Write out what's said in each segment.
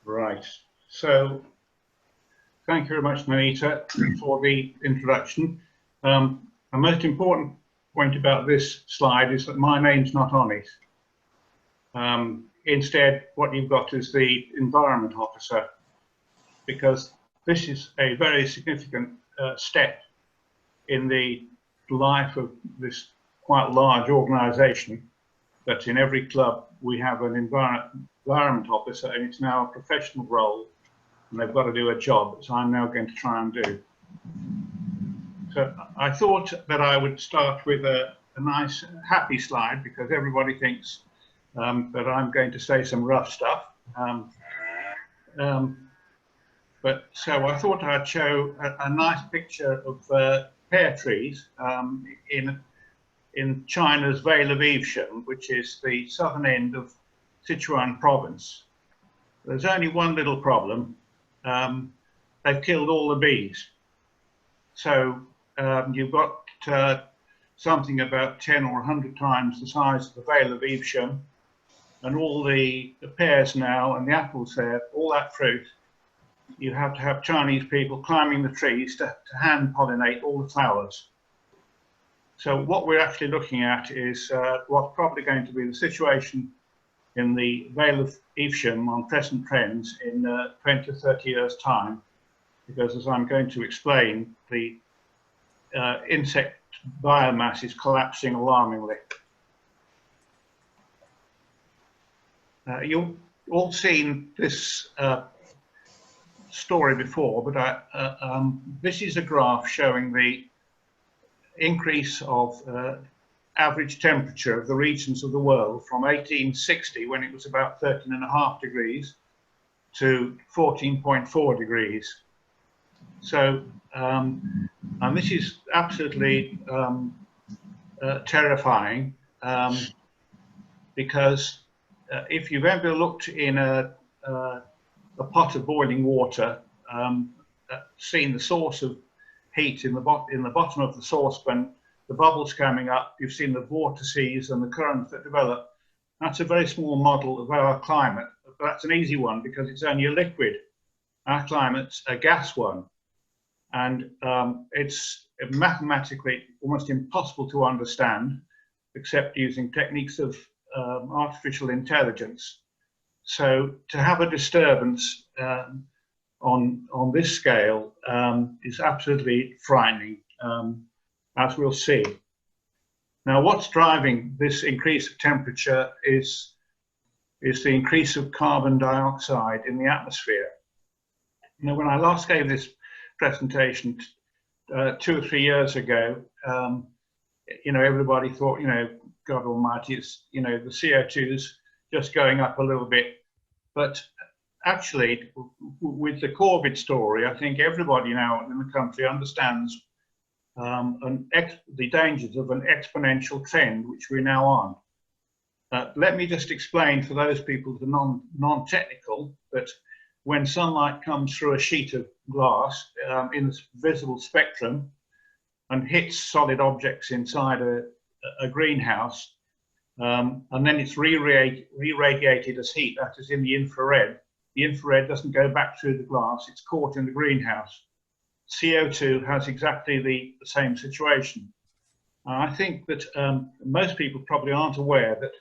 Right. So, thank you very much, Nanita, for the introduction. The most important point about this slide is that my name's not on it. Instead, what you've got is the Environment Officer, because this is a very significant step in the life of this quite large organisation, that in every club we have an environment officer, and it's now a professional role, and they've got to do a job, so I'm now going to try and do. So I thought that I would start with a nice happy slide, because everybody thinks that I'm going to say some rough stuff. So I thought I'd show a nice picture of pear trees in China's Vale of Evesham, which is the southern end of Sichuan province. There's only one little problem. They've killed all the bees. So you've got something about 10 or 100 times the size of the Vale of Evesham, and all the pears now and the apples there, all that fruit, you have to have Chinese people climbing the trees to hand pollinate all the flowers. So what we're actually looking at is what's probably going to be the situation in the Vale of Evesham on present trends in 20 to 30 years' time, because as I'm going to explain, the insect biomass is collapsing alarmingly. You've all seen this story before, but this is a graph showing the increase of average temperature of the regions of the world from 1860, when it was about 13.5 degrees, to 14.4 degrees. So, and this is absolutely terrifying, because if you've ever looked in a pot of boiling water, seen the source of heat in the bottom of the saucepan, the bubbles coming up, you've seen the vortices and the currents that develop. That's a very small model of our climate, but that's an easy one because it's only a liquid. Our climate's a gas one, and it's mathematically almost impossible to understand except using techniques of artificial intelligence. So to have a disturbance on this scale is absolutely frightening, as we'll see. Now, what's driving this increase of temperature is the increase of carbon dioxide in the atmosphere. Now, when I last gave this presentation 2 or 3 years ago, everybody thought, God Almighty, it's, the CO2's just going up a little bit. But actually, with the COVID story, I think everybody now in the country understands the dangers of an exponential trend, which we're now on. Let me just explain for those people who are non-technical that when sunlight comes through a sheet of glass in the visible spectrum and hits solid objects inside a greenhouse, and then it's re-radiated as heat, that is in the infrared. The infrared doesn't go back through the glass, it's caught in the greenhouse. CO2 has exactly the same situation. I think that most people probably aren't aware that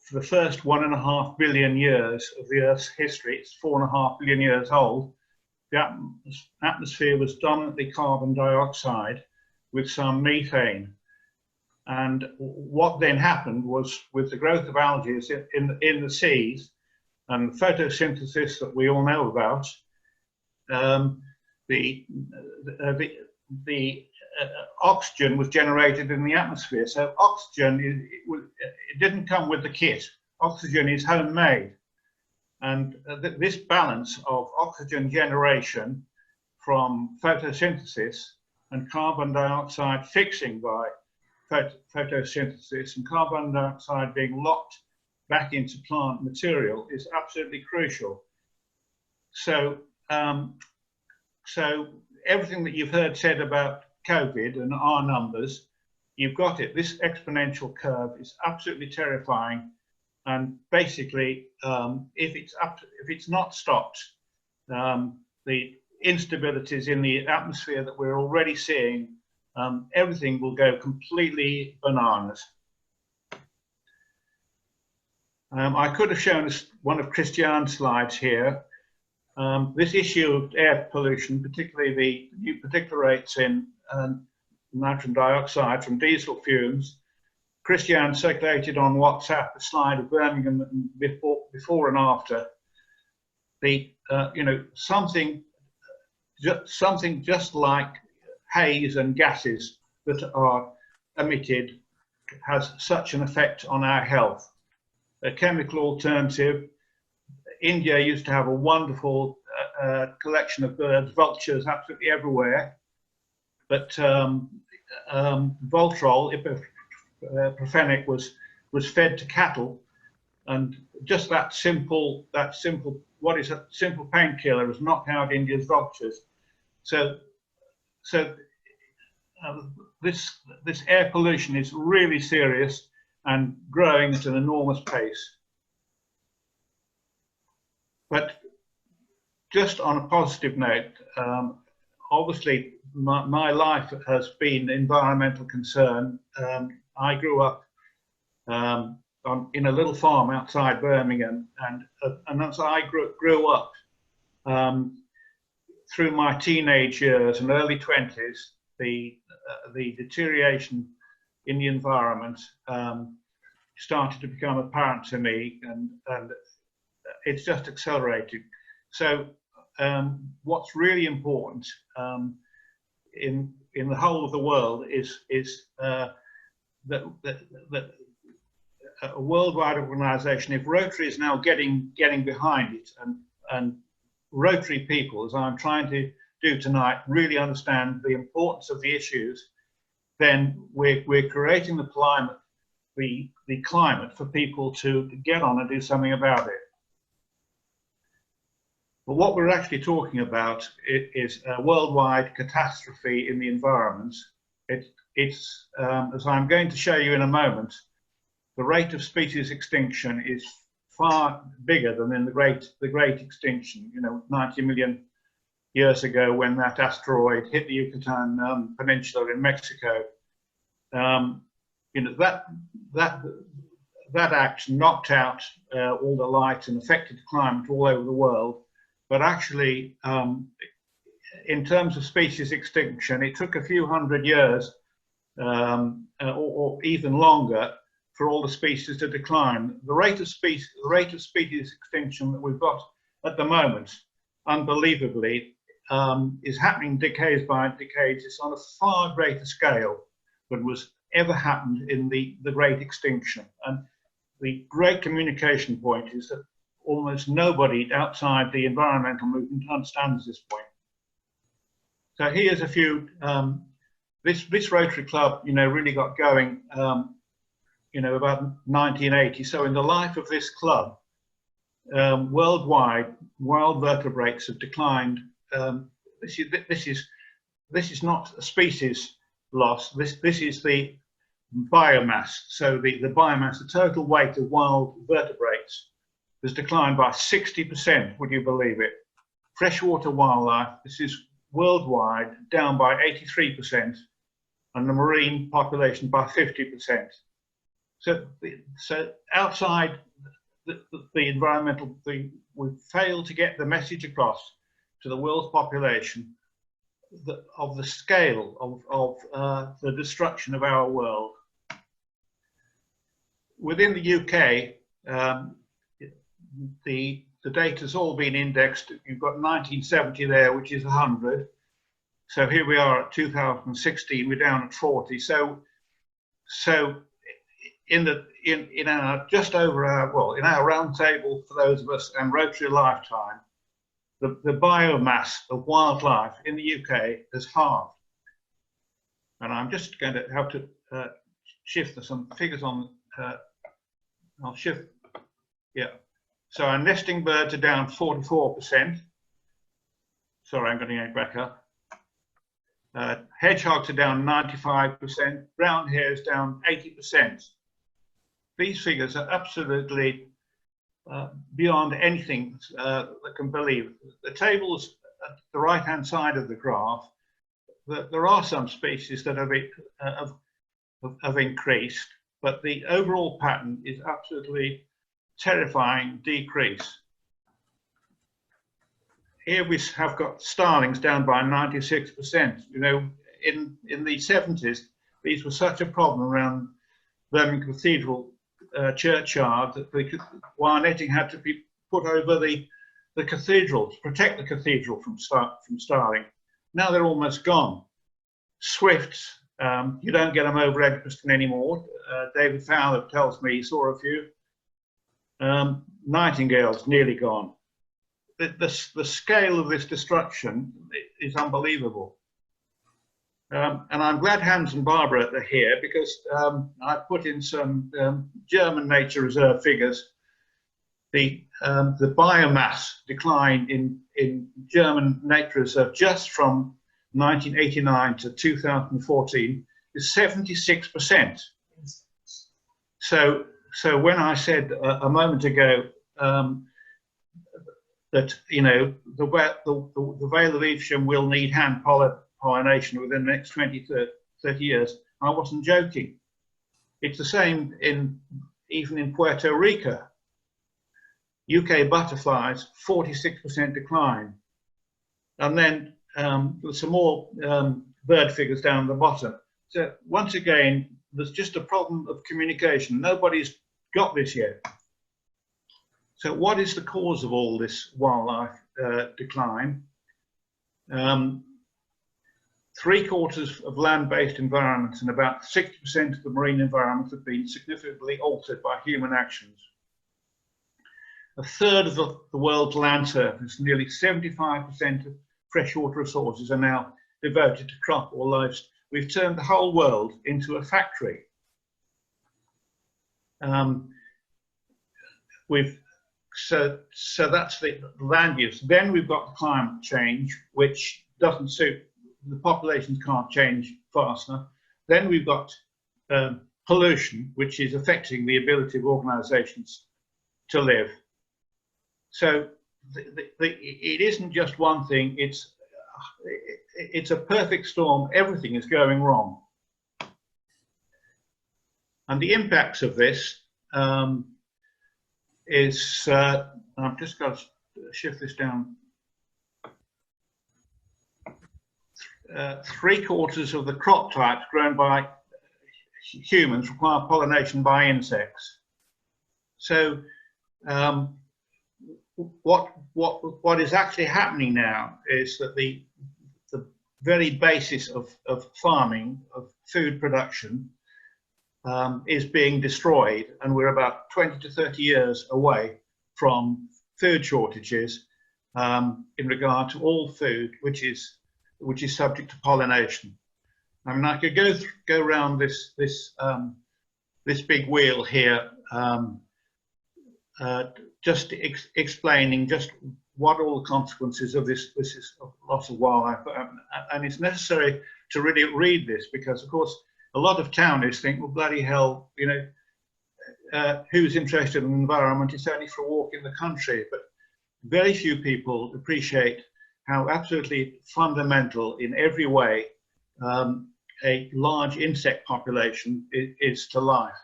for the first 1.5 billion years of the Earth's history, it's 4.5 billion years old, the atmosphere was dominantly carbon dioxide with some methane. And what then happened was, with the growth of algae in the seas and the photosynthesis that we all know about, the oxygen was generated in the atmosphere. So oxygen, it didn't come with the kit. Oxygen is homemade. And this balance of oxygen generation from photosynthesis and carbon dioxide fixing by photosynthesis and carbon dioxide being locked back into plant material is absolutely crucial. So, so everything that you've heard said about COVID and our numbers, you've got it. This exponential curve is absolutely terrifying, and basically, if it's not stopped, the instabilities in the atmosphere that we're already seeing, everything will go completely bananas. I could have shown us one of Christiane's slides here. This issue of air pollution, particularly the new particulates in nitrogen dioxide from diesel fumes. Christiane circulated on WhatsApp a slide of Birmingham before and after. The something just like haze and gases that are emitted has such an effect on our health. A chemical alternative. India used to have a wonderful collection of birds, vultures, absolutely everywhere. But Voltrol, ibuprofenic, was fed to cattle, and just that simple painkiller has knocked out India's vultures. So this air pollution is really serious and growing at an enormous pace. But just on a positive note, obviously my life has been environmental concern. I grew up in a little farm outside Birmingham, and as I grew up through my teenage years and early 20s, the deterioration in the environment started to become apparent to me, and it's just accelerated. So what's really important in the whole of the world is that a worldwide organisation, if Rotary is now getting behind it, and Rotary people, as I'm trying to do tonight, really understand the importance of the issues, then we're creating the climate for people to get on and do something about it. But what we're actually talking about is a worldwide catastrophe in the environment. It's as I'm going to show you in a moment, the rate of species extinction is far bigger than in the great extinction, 90 million years ago when that asteroid hit the Yucatan Peninsula in Mexico. That act knocked out all the light and affected the climate all over the world. But actually, in terms of species extinction, it took a few hundred years or even longer for all the species to decline. The rate of species extinction that we've got at the moment, unbelievably, is happening decades by decades. It's on a far greater scale than was ever happened in the great extinction. And the great communication point is that almost nobody outside the environmental movement understands this point. So here's a few. This Rotary Club, really got going, about 1980. So in the life of this club, worldwide, wild vertebrates have declined. This is not a species loss. This is the biomass. So the biomass, the total weight of wild vertebrates, has declined by 60%. Would you believe it? Freshwater wildlife, this is worldwide, down by 83%, and the marine population by 50%. So outside the environmental thing, we've failed to get the message across to the world's population of the scale of the destruction of our world. Within the UK, the data's all been indexed. You've got 1970 there, which is 100. So here we are at 2016. We're down at 40. So in our just over our in our round table for those of us and Rotary lifetime, the biomass of wildlife in the UK has halved. And I'm just going to have to shift some figures on. I'll shift. Yeah. So our nesting birds are down 44%. Sorry, I'm going to get back up. Hedgehogs are down 95%. Brown hares down 80%. these figures are absolutely beyond anything that can believe. The tables at the right-hand side of the graph, there are some species that have increased, but the overall pattern is absolutely terrifying decrease. Here we have got starlings down by 96%. You know, in the 70s, these were such a problem around Birmingham Cathedral churchyard that the wire netting had to be put over the cathedral to protect the cathedral from starling. Now they're almost gone. Swifts, you don't get them over Edgbaston anymore. David Fowler tells me he saw a few. Nightingales nearly gone. The scale of this destruction is unbelievable. And I'm glad Hans and Barbara are here, because I put in some German nature reserve figures. The biomass decline in German nature reserve just from 1989 to 2014 is 76%. So when I said a moment ago that, you know, the Vale of Evesham will need hand pollination within the next 20 to 30 years, I wasn't joking. It's the same even in Puerto Rico. UK butterflies, 46% decline. And then there's some more bird figures down the bottom. So once again, there's just a problem of communication. Nobody's got this yet. So what is the cause of all this wildlife decline? 3/4 of land-based environments and about 60% of the marine environments have been significantly altered by human actions. 1/3 of the world's land surface, nearly 75% of freshwater resources are now devoted to crop or livestock. We've turned the whole world into a factory. So that's the land use. Then we've got climate change, which doesn't suit, the populations can't change fast enough. Then we've got pollution, which is affecting the ability of organizations to live. So it isn't just one thing, it's a perfect storm. Everything is going wrong. And the impacts of this is, I've just got to shift this down. 3/4 of the crop types grown by humans require pollination by insects. So what is actually happening now is that the very basis of farming, of food production, is being destroyed, and we're about 20 to 30 years away from food shortages in regard to all food which is subject to pollination. I mean, I could go around this big wheel here, just explaining just what all the consequences of this is of loss of wildlife, and it's necessary to really read this, because of course a lot of townies think, well, bloody hell, you know, who's interested in the environment? It's only for a walk in the country. But very few people appreciate how absolutely fundamental in every way a large insect population is to life.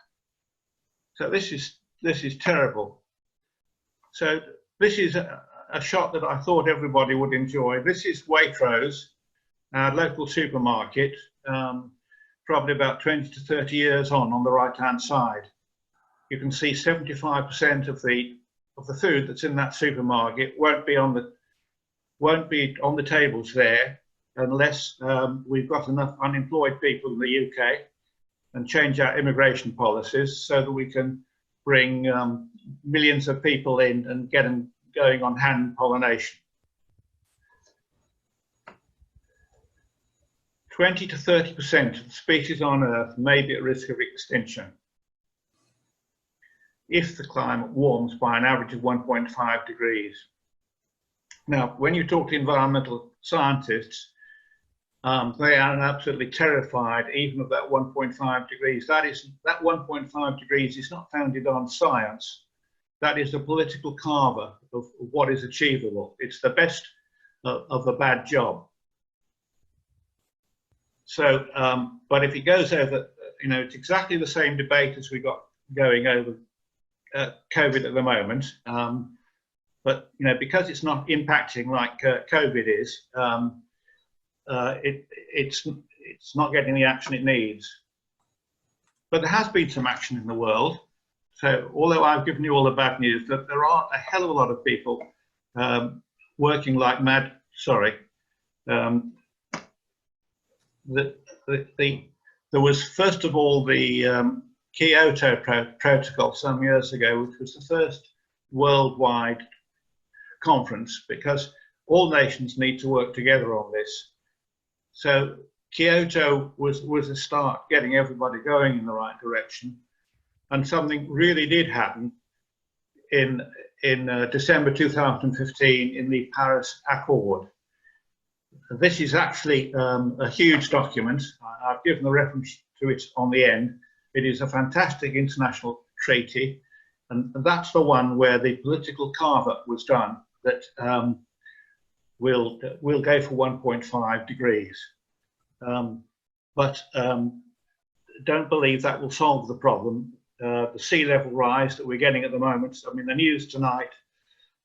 So this is terrible. So this is a shot that I thought everybody would enjoy. This is Waitrose, our local supermarket, probably about 20 to 30 years on the right-hand side. You can see 75% of the food that's in that supermarket won't be on the tables there unless we've got enough unemployed people in the UK and change our immigration policies so that we can bring millions of people in and get them going on hand pollination. 20 to 30% of the species on Earth may be at risk of extinction if the climate warms by an average of 1.5 degrees. Now, when you talk to environmental scientists, They are absolutely terrified even of that 1.5 degrees. That 1.5 degrees is not founded on science. That is a political carver of what is achievable. It's the best of a bad job. So, but if it goes over, you know, it's exactly the same debate as we got going over COVID at the moment. But, you know, because it's not impacting like COVID is, it's not getting the action it needs. But there has been some action in the world. So although I've given you all the bad news, that there are a hell of a lot of people working like mad. Sorry. There was first of all the Kyoto Protocol some years ago, which was the first worldwide conference, because all nations need to work together on this. So Kyoto was a start, getting everybody going in the right direction, and something really did happen in December 2015 in the Paris Accord. This is actually a huge document. I've given the reference to it on the end. It is a fantastic international treaty, and that's the one where the political carve-up was done, that we'll go for 1.5 degrees. But don't believe that will solve the problem. The sea level rise that we're getting at the moment, I mean, the news tonight,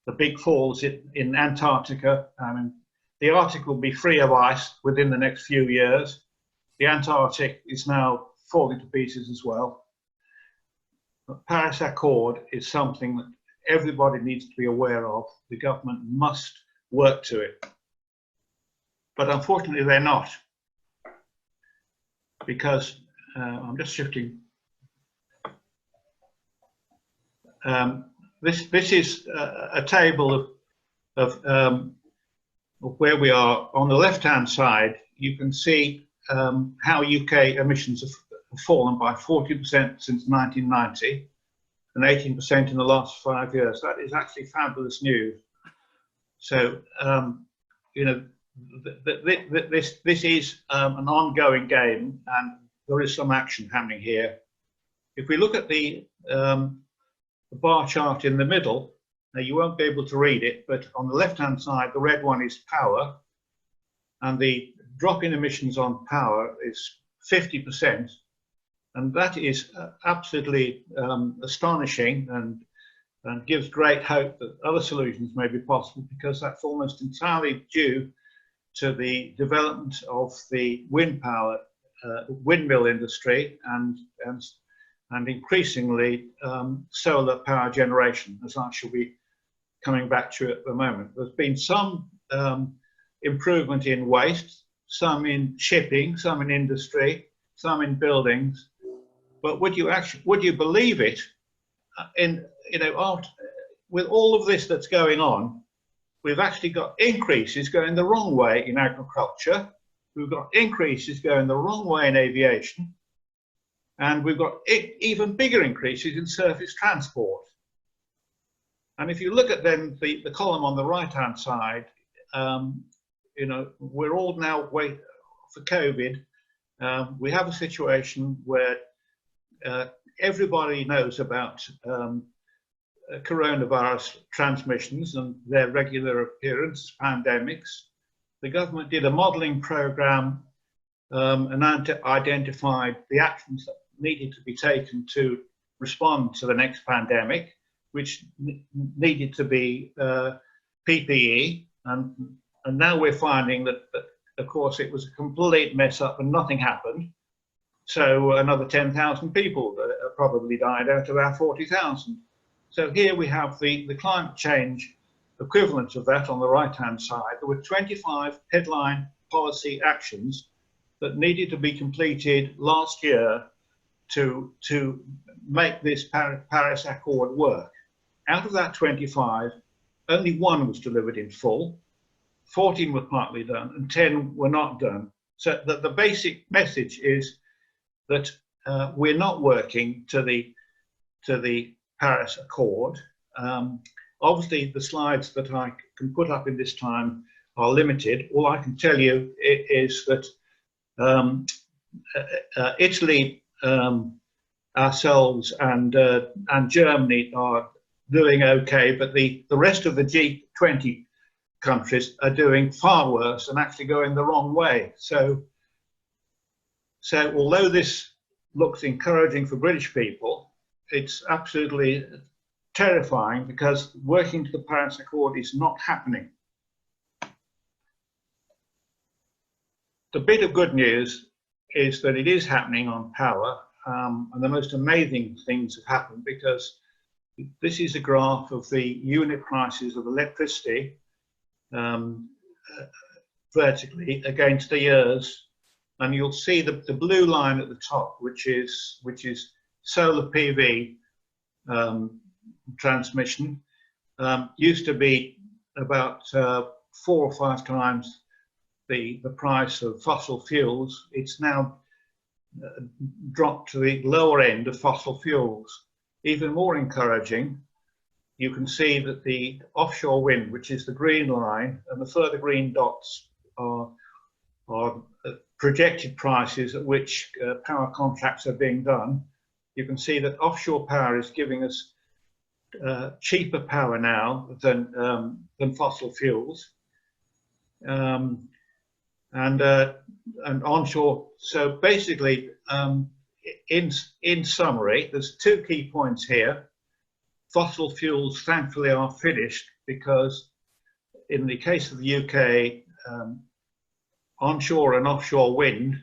the big falls in Antarctica, I mean, the Arctic will be free of ice within the next few years. The Antarctic is now falling to pieces as well. The Paris Accord is something that everybody needs to be aware of. The government must work to it. But unfortunately, they're not. Because, I'm just shifting. This is a table of where we are. On the left-hand side, you can see how UK emissions have fallen by 40% since 1990 and 18% in the last 5 years. That is actually fabulous news. So, you know, this is an ongoing game, and there is some action happening here. If we look at the bar chart in the middle, now you won't be able to read it, but on the left-hand side, the red one is power, and the drop in emissions on power is 50%, and that is absolutely astonishing, and gives great hope that other solutions may be possible, because that's almost entirely due to the development of the wind power, windmill industry, and increasingly solar power generation, as I shall be coming back to at the moment. There's been some improvement in waste, some in shipping, some in industry, some in buildings. But would you believe it? With all of this that's going on, we've actually got increases going the wrong way in agriculture. We've got increases going the wrong way in aviation. And we've got even bigger increases in surface transport. And if you look at then the column on the right-hand side, you know, we're all now waiting for COVID. We have a situation where everybody knows about coronavirus transmissions and their regular appearance, pandemics. The government did a modelling programme and identified the actions that needed to be taken to respond to the next pandemic, which needed to be PPE, and now we're finding that, of course, it was a complete mess up and nothing happened. So another 10,000 people probably died out of our 40,000. So here we have the climate change equivalent of that on the right-hand side. There were 25 headline policy actions that needed to be completed last year to make this Paris Accord work. Out of that 25, only one was delivered in full, 14 were partly done, and 10 were not done. So the basic message is that we're not working to the Paris Accord. Obviously, the slides that I can put up in this time are limited. All I can tell you is that Italy, ourselves, and Germany are doing okay, but the rest of the G20 countries are doing far worse and actually going the wrong way. So although this looks encouraging for British people, it's absolutely terrifying because working to the Paris Accord is not happening. The bit of good news is that it is happening on power, and the most amazing things have happened, because this is a graph of the unit prices of electricity vertically against the years, and you'll see the blue line at the top, which is solar PV transmission. Used to be about 4 or 5 times the price of fossil fuels. It's now dropped to the lower end of fossil fuels. Even more encouraging, you can see that the offshore wind, which is the green line, and the further green dots are projected prices at which power contracts are being done. You can see that offshore power is giving us cheaper power now than fossil fuels, and onshore. So basically, in summary, there's 2 key points here. Fossil fuels, thankfully, are finished, because in the case of the UK, onshore and offshore wind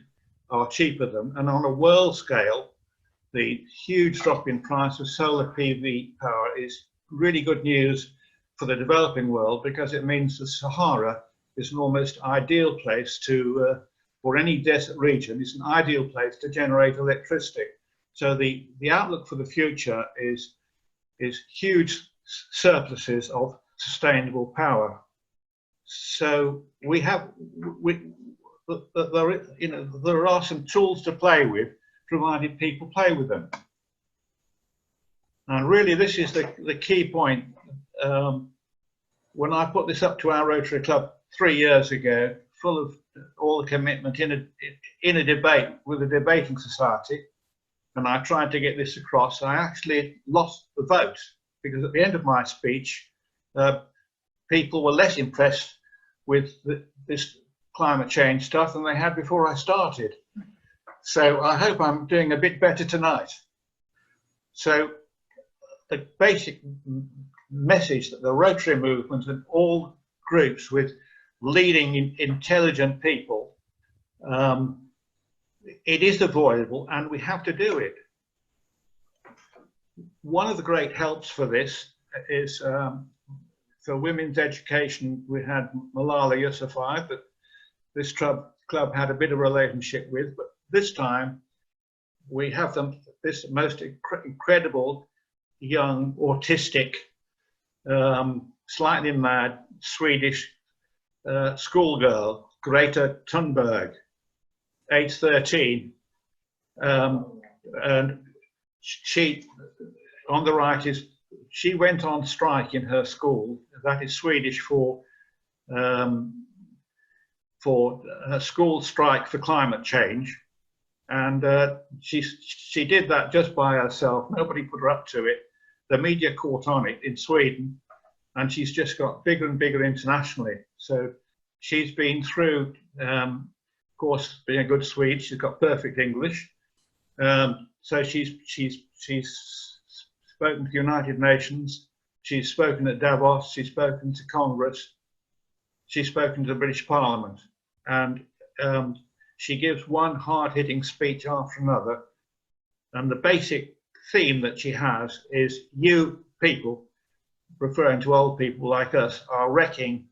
are cheaper than, and on a world scale, the huge drop in price of solar PV power is really good news for the developing world, because it means the Sahara is an almost ideal place to, for any desert region, it's an ideal place to generate electricity. So the outlook for the future is huge surpluses of sustainable power. So there are some tools to play with, provided people play with them. And really, this is the key point. When I put this up to our Rotary Club 3 years ago, full of all the commitment in a debate with a debating society, and I tried to get this across, I actually lost the vote, because at the end of my speech, people were less impressed with this climate change stuff than they had before I started. So I hope I'm doing a bit better tonight. So the basic message that the Rotary movement and all groups with leading intelligent people, it is avoidable and we have to do it. One of the great helps for this is for women's education. We had Malala Yousafzai that this club had a bit of a relationship with, but this time we have this most incredible young autistic, slightly mad Swedish schoolgirl, Greta Thunberg, age 13, and she, on the right, she went on strike in her school. That is Swedish for a school strike for climate change, and she did that just by herself. Nobody put her up to it. The media caught on it in Sweden, and she's just got bigger and bigger internationally. So she's been through, of course, being a good Swede, she's got perfect English. So she's spoken to the United Nations, she's spoken at Davos, she's spoken to Congress, she's spoken to the British Parliament, and she gives one hard-hitting speech after another. And the basic theme that she has is, you people, referring to old people like us, are wrecking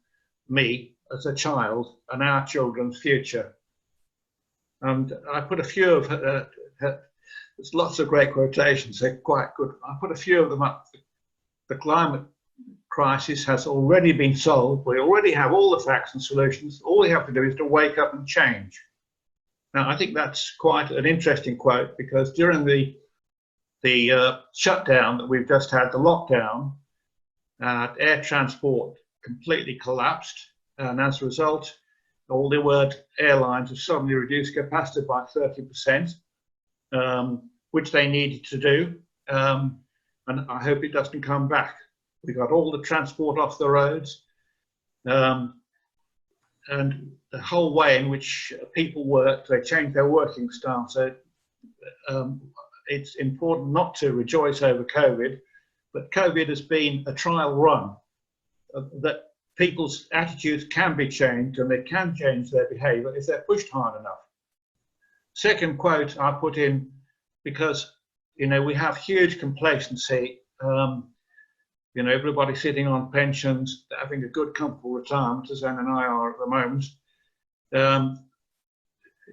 me as a child and our children's future. And I put a few of her, there's lots of great quotations, they're quite good. I put a few of them up. The climate crisis has already been solved. We already have all the facts and solutions. All we have to do is to wake up and change. Now, I think that's quite an interesting quote, because during the shutdown that we've just had, the lockdown, air transport completely collapsed. And as a result, all the world airlines have suddenly reduced capacity by 30%, which they needed to do. And I hope it doesn't come back. We got all the transport off the roads, and the whole way in which people work, they changed their working style. So it's important not to rejoice over COVID, but COVID has been a trial run, that people's attitudes can be changed and they can change their behavior if they're pushed hard enough. Second quote I put in because, you know, we have huge complacency. You know, everybody sitting on pensions, having a good, comfortable retirement, as Anne and I are at the moment.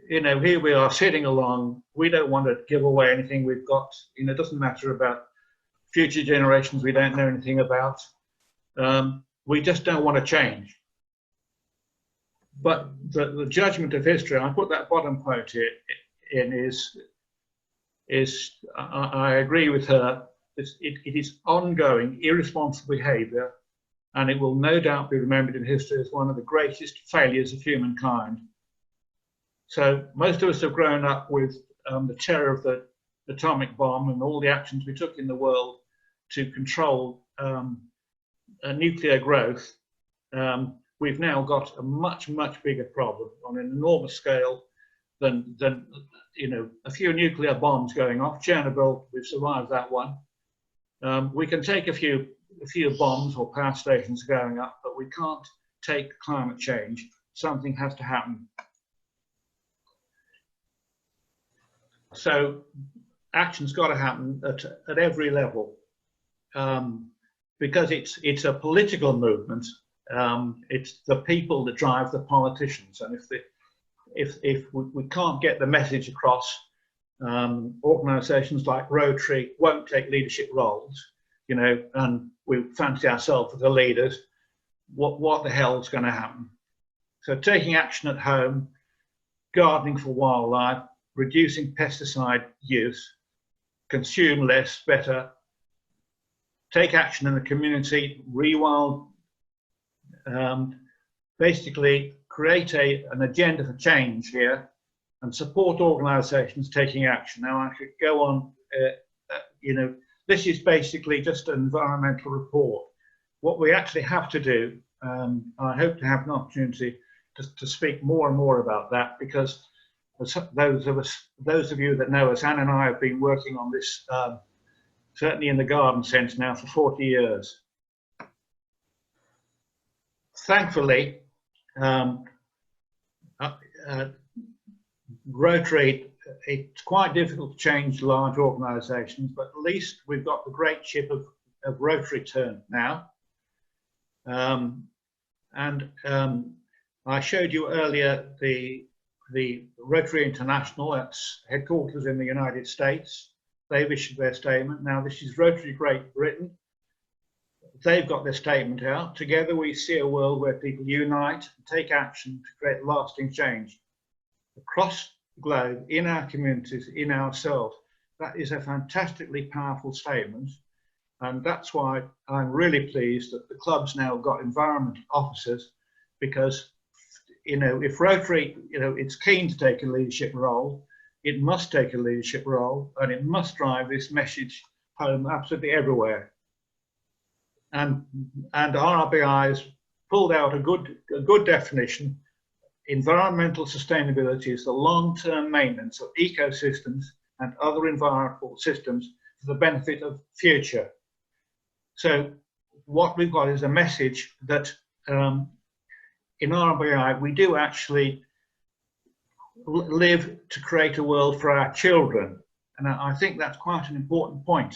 You know, here we are sitting along. We don't want to give away anything we've got. You know, it doesn't matter about future generations we don't know anything about. We just don't want to change. But the judgment of history, I put that bottom quote here in, is I agree with her. It is ongoing, irresponsible behaviour, and it will no doubt be remembered in history as one of the greatest failures of humankind. So most of us have grown up with the terror of the atomic bomb and all the actions we took in the world to control nuclear growth. We've now got a much, much bigger problem on an enormous scale than you know, a few nuclear bombs going off. Chernobyl, we've survived that one. We can take a few bombs or power stations going up, but we can't take climate change. Something has to happen. So action's got to happen at every level, because it's a political movement. It's the people that drive the politicians, and if we can't get the message across, organisations like Rotary won't take leadership roles, you know, and we fancy ourselves as the leaders. What the hell's going to happen? So taking action at home, gardening for wildlife, reducing pesticide use, consume less, better, take action in the community, rewild, basically create an agenda for change here, and support organisations taking action. Now I could go on, you know, this is basically just an environmental report. What we actually have to do, I hope to have an opportunity to speak more and more about that, because those of you that know us, Anne and I have been working on this, certainly in the garden sense now, for 40 years. Thankfully, Rotary, it's quite difficult to change large organisations, but at least we've got the great ship of Rotary turned now. I showed you earlier the Rotary International, that's headquarters in the United States. They've issued their statement. Now this is Rotary Great Britain. They've got their statement out. Together we see a world where people unite and take action to create lasting change across the globe, in our communities, in ourselves. That is a fantastically powerful statement, and that's why I'm really pleased that the club's now got environment officers, because, you know, if Rotary, you know, it's keen to take a leadership role, it must take a leadership role, and it must drive this message home absolutely everywhere. And RBI has pulled out a good definition. Environmental sustainability is the long-term maintenance of ecosystems and other environmental systems for the benefit of future. So what we've got is a message that in RBI we do actually live to create a world for our children. And I think that's quite an important point,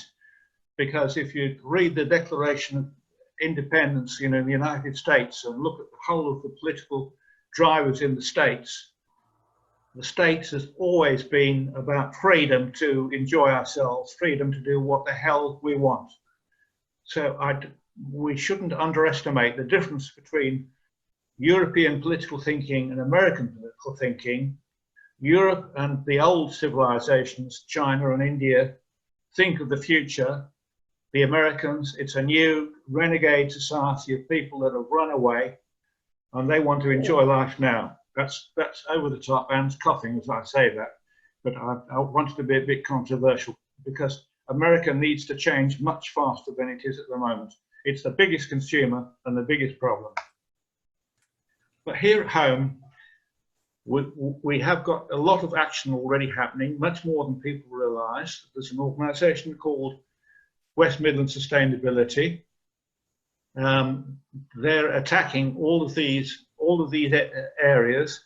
because if you read the Declaration of Independence, you know, in the United States, and look at the whole of the political drivers in the States has always been about freedom to enjoy ourselves, freedom to do what the hell we want. So we shouldn't underestimate the difference between European political thinking and American political thinking. Europe and the old civilizations, China and India, think of the future. The Americans, it's a new renegade society of people that have run away. and they want to enjoy life now. That's over the top and coughing as I say that, but I wanted to be a bit controversial because America needs to change much faster than it is at the moment. It's the biggest consumer and the biggest problem. But here at home, we have got a lot of action already happening, much more than people realise. There's an organisation called West Midlands Sustainability. They're attacking all of these areas.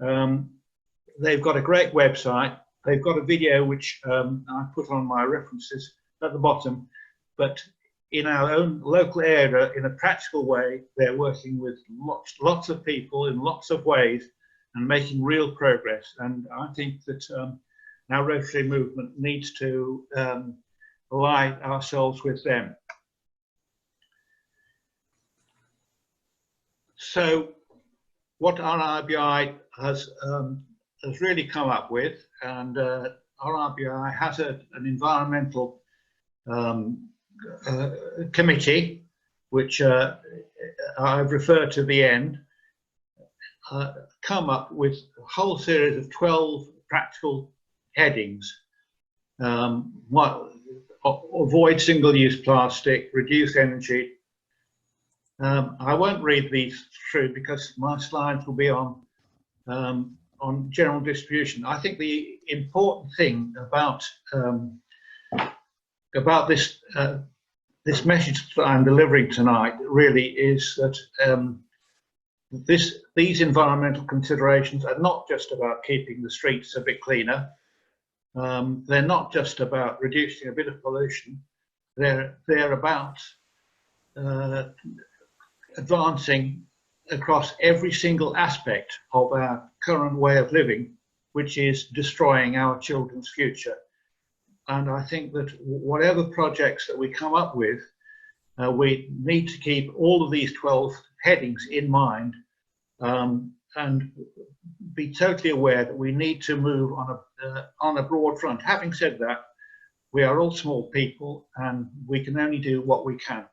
They've got a great website. They've got a video which I put on my references at the bottom. But in our own local area, in a practical way, they're working with lots of people in lots of ways and making real progress. And I think that our Rotary movement needs to ally ourselves with them. So what RRBI has really come up with, and RRBI has an environmental committee, which I've referred to the end, come up with a whole series of 12 practical headings. Avoid single-use plastic, reduce energy. I won't read these through because my slides will be on general distribution. I think the important thing about this this message that I'm delivering tonight really is that these environmental considerations are not just about keeping the streets a bit cleaner. They're not just about reducing a bit of pollution. They're about advancing across every single aspect of our current way of living, which is destroying our children's future. And I think that whatever projects that we come up with, we need to keep all of these 12 headings in mind and be totally aware that we need to move on a broad front. Having said that, we are all small people and we can only do what we can.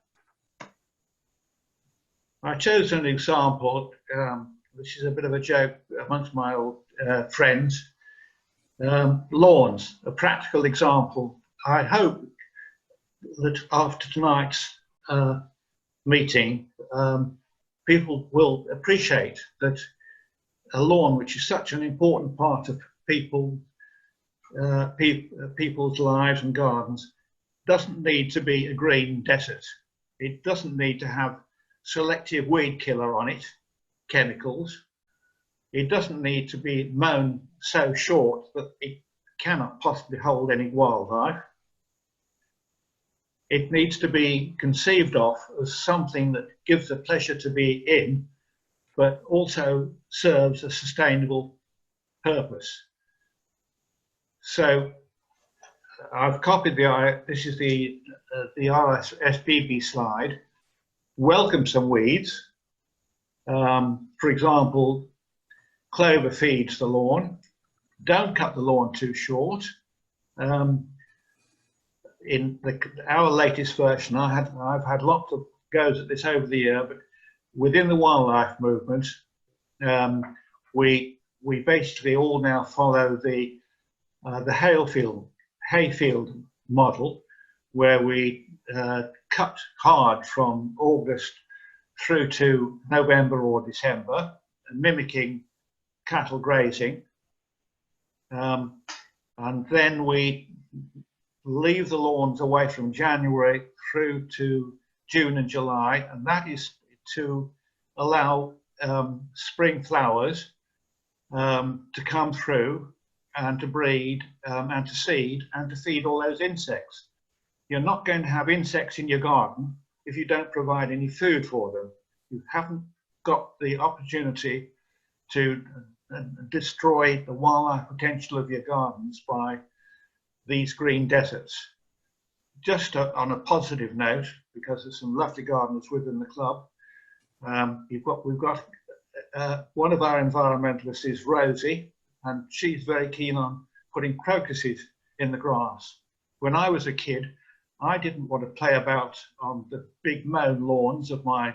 I chose an example, which is a bit of a joke amongst my old friends. Lawns, a practical example. I hope that after tonight's meeting, people will appreciate that a lawn, which is such an important part of people's lives and gardens, doesn't need to be a green desert. It doesn't need to have selective weed killer on it, chemicals. It doesn't need to be mown so short that it cannot possibly hold any wildlife. It needs to be conceived of as something that gives a pleasure to be in, but also serves a sustainable purpose. So I've copied this is the RSPB slide. Welcome some weeds. For example, clover feeds the lawn. Don't cut the lawn too short. In our latest version, I've had lots of goes at this over the year, but within the wildlife movement, we basically all now follow the hayfield model, where we cut hard from August through to November or December, mimicking cattle grazing, and then we leave the lawns away from January through to June and July, and that is to allow spring flowers to come through and to breed and to seed and to feed all those insects. You're not going to have insects in your garden if you don't provide any food for them. You haven't got the opportunity to destroy the wildlife potential of your gardens by these green deserts. Just on a positive note, because there's some lovely gardeners within the club, we've got one of our environmentalists is Rosie, and she's very keen on putting crocuses in the grass. When I was a kid, I didn't want to play about on the big mown lawns of my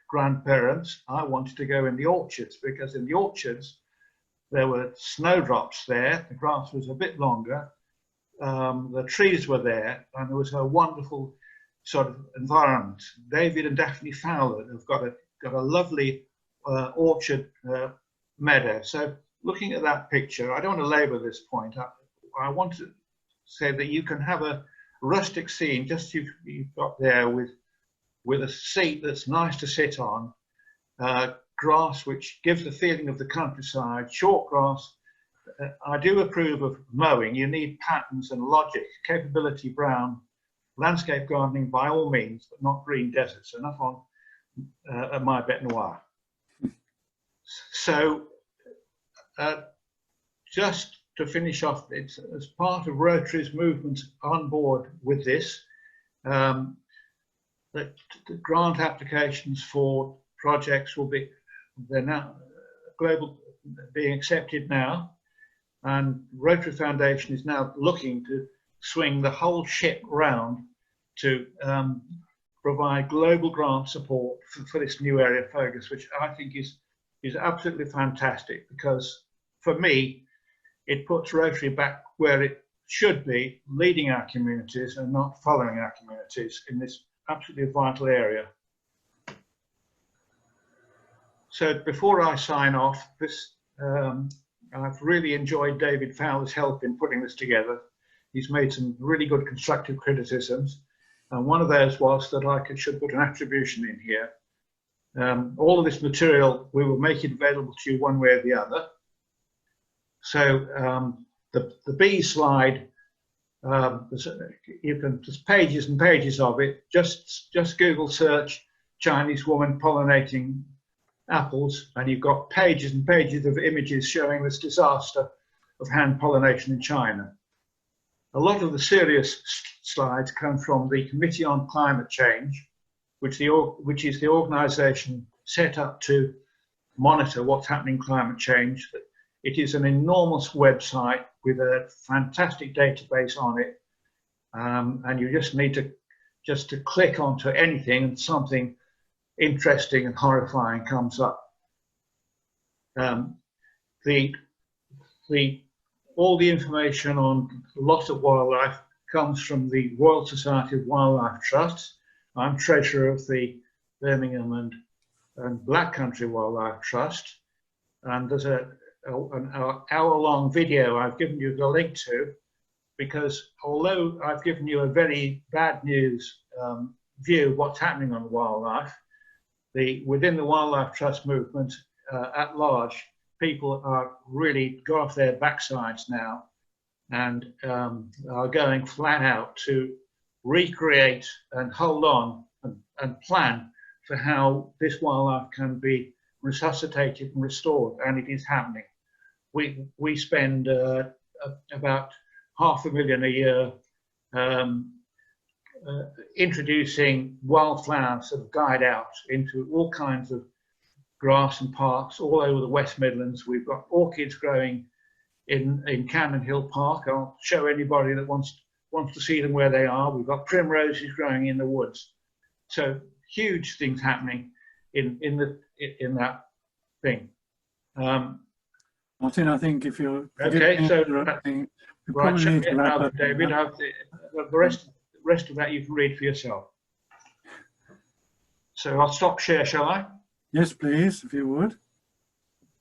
grandparents, I wanted to go in the orchards, because in the orchards there were snowdrops there, the grass was a bit longer, the trees were there, and there was a wonderful sort of environment. David and Daphne Fowler have got a lovely orchard meadow. So looking at that picture, I don't want to labour this point. I want to say that you can have a rustic scene, just you've got there with a seat that's nice to sit on, grass which gives the feeling of the countryside, short grass. I do approve of mowing. You need patterns and logic, capability brown, landscape gardening by all means, but not green deserts. Enough on my bête noire. So just to finish off, it's as part of Rotary's movement on board with this, that the grant applications for projects they're now global, being accepted now, and Rotary Foundation is now looking to swing the whole ship round to provide global grant support for this new area of focus, which I think is absolutely fantastic, because for me it puts Rotary back where it should be, leading our communities and not following our communities in this absolutely vital area. So before I sign off, I've really enjoyed David Fowler's help in putting this together. He's made some really good constructive criticisms, and one of those was that I should put an attribution in here. All of this material, we will make it available to you one way or the other. So the B slide, there's pages and pages of it. Just Google search Chinese woman pollinating apples, and you've got pages and pages of images showing this disaster of hand pollination in China. A lot of the serious slides come from the Committee on Climate Change, which is the organisation set up to monitor what's happening in climate change. It is an enormous website with a fantastic database on it, and you just need to click onto anything and something interesting and horrifying comes up. All the information on loss of wildlife comes from the Royal Society of Wildlife Trusts. I'm treasurer of the Birmingham and Black Country Wildlife Trust, and there's an hour-long video I've given you the link to, because although I've given you a very bad news view of what's happening on wildlife, within the Wildlife Trust movement at large, people are really got off their backsides now and are going flat out to recreate and hold on and plan for how this wildlife can be resuscitated and restored, and it is happening. We spend about $500,000 a year introducing wildflowers that guide out into all kinds of grass and parks all over the West Midlands. We've got orchids growing in Cannon Hill Park. I'll show anybody that wants to see them where they are. We've got primroses growing in the woods. So huge things happening in that thing. Martin, I think if you're okay, so right, shut it now, David. The rest of that you can read for yourself. So I'll stop share, shall I? Yes, please, if you would.